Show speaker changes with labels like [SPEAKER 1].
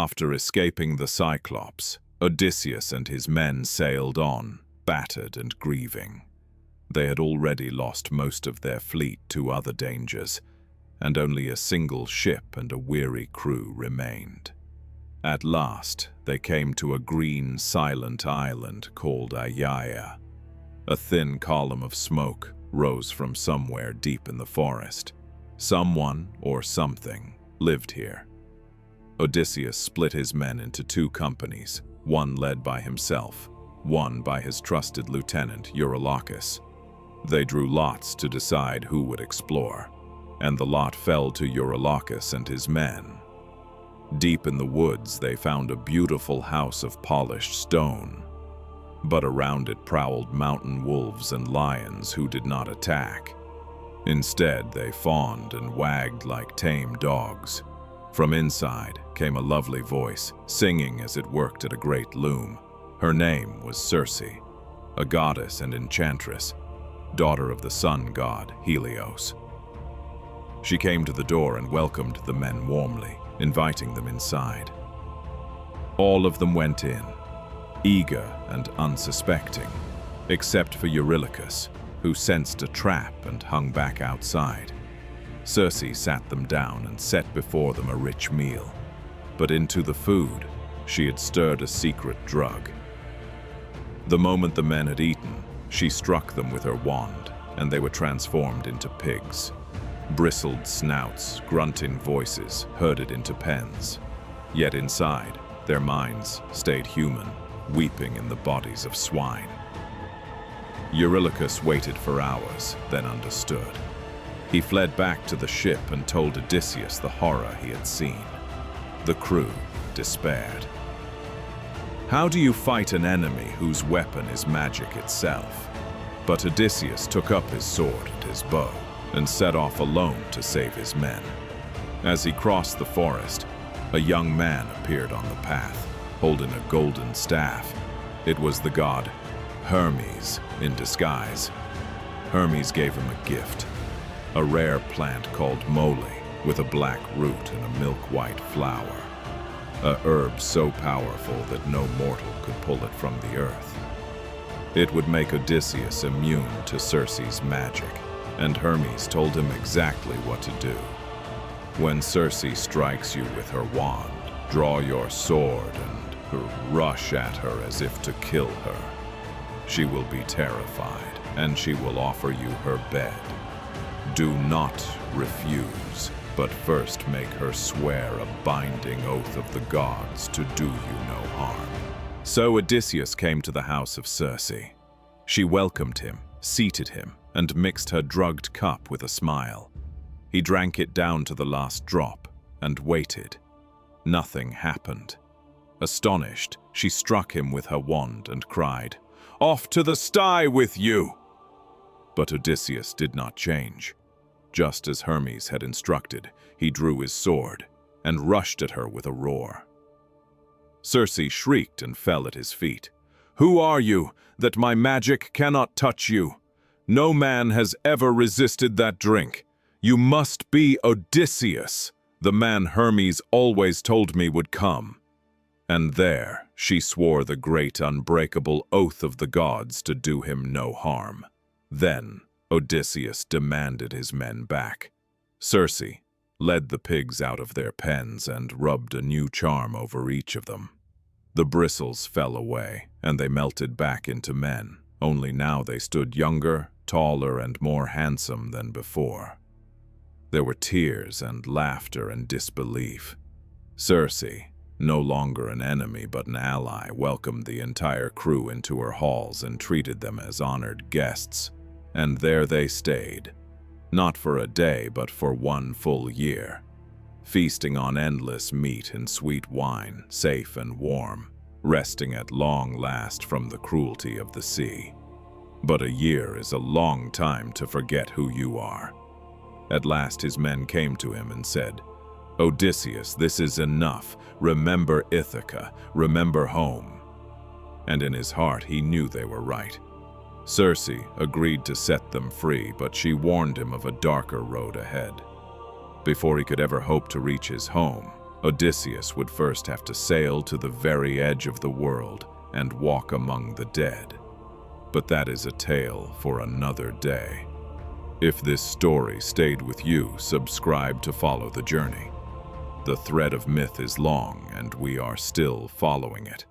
[SPEAKER 1] After escaping the Cyclops, Odysseus and his men sailed on, battered and grieving. They had already lost most of their fleet to other dangers, and only a single ship and a weary crew remained. At last, they came to a green, silent island called Aiaia. A thin column of smoke rose from somewhere deep in the forest. Someone or something lived here. Odysseus split his men into two companies, one led by himself, one by his trusted lieutenant Eurylochus. They drew lots to decide who would explore, and the lot fell to Eurylochus and his men. Deep in the woods, they found a beautiful house of polished stone, but around it prowled mountain wolves and lions who did not attack. Instead, they fawned and wagged like tame dogs. From inside came a lovely voice, singing as it worked at a great loom. Her name was Circe, a goddess and enchantress, daughter of the sun god Helios. She came to the door and welcomed the men warmly, inviting them inside. All of them went in, eager and unsuspecting, except for Eurylochus, who sensed a trap and hung back outside. Circe sat them down and set before them a rich meal, but into the food she had stirred a secret drug. The moment the men had eaten, she struck them with her wand, and they were transformed into pigs. Bristled snouts, grunting voices herded into pens. Yet inside, their minds stayed human, weeping in the bodies of swine. Eurylochus waited for hours, then understood. He fled back to the ship and told Odysseus the horror he had seen. The crew despaired. How do you fight an enemy whose weapon is magic itself? But Odysseus took up his sword and his bow and set off alone to save his men. As he crossed the forest, a young man appeared on the path, holding a golden staff. It was the god Hermes in disguise. Hermes gave him a gift, a rare plant called mole with a black root and a milk-white flower, a herb so powerful that no mortal could pull it from the earth. It would make Odysseus immune to Circe's magic, and Hermes told him exactly what to do. When Circe strikes you with her wand, draw your sword and rush at her as if to kill her. She will be terrified, and she will offer you her bed. Do not refuse, but first make her swear a binding oath of the gods to do you no harm. So Odysseus came to the house of Circe. She welcomed him, seated him, and mixed her drugged cup with a smile. He drank it down to the last drop and waited. Nothing happened. Astonished, she struck him with her wand and cried, "Off to the sty with you!" But Odysseus did not change. Just as Hermes had instructed, he drew his sword and rushed at her with a roar. Circe shrieked and fell at his feet. "Who are you, that my magic cannot touch you? No man has ever resisted that drink. You must be Odysseus, the man Hermes always told me would come." And there she swore the great unbreakable oath of the gods to do him no harm. Then Odysseus demanded his men back. Circe led the pigs out of their pens and rubbed a new charm over each of them. The bristles fell away, and they melted back into men, only now they stood younger, taller, and more handsome than before. There were tears and laughter and disbelief. Circe, no longer an enemy but an ally, welcomed the entire crew into her halls and treated them as honored guests. And there they stayed, not for a day but for one full year, feasting on endless meat and sweet wine, safe and warm, resting at long last from the cruelty of the sea. But a year is a long time to forget who you are. At last his men came to him and said, "Odysseus, this is enough. Remember Ithaca, remember home." And in his heart he knew they were right. Circe agreed to set them free, but she warned him of a darker road ahead. Before he could ever hope to reach his home, Odysseus would first have to sail to the very edge of the world and walk among the dead. But that is a tale for another day. If this story stayed with you, subscribe to follow the journey. The thread of myth is long, and we are still following it.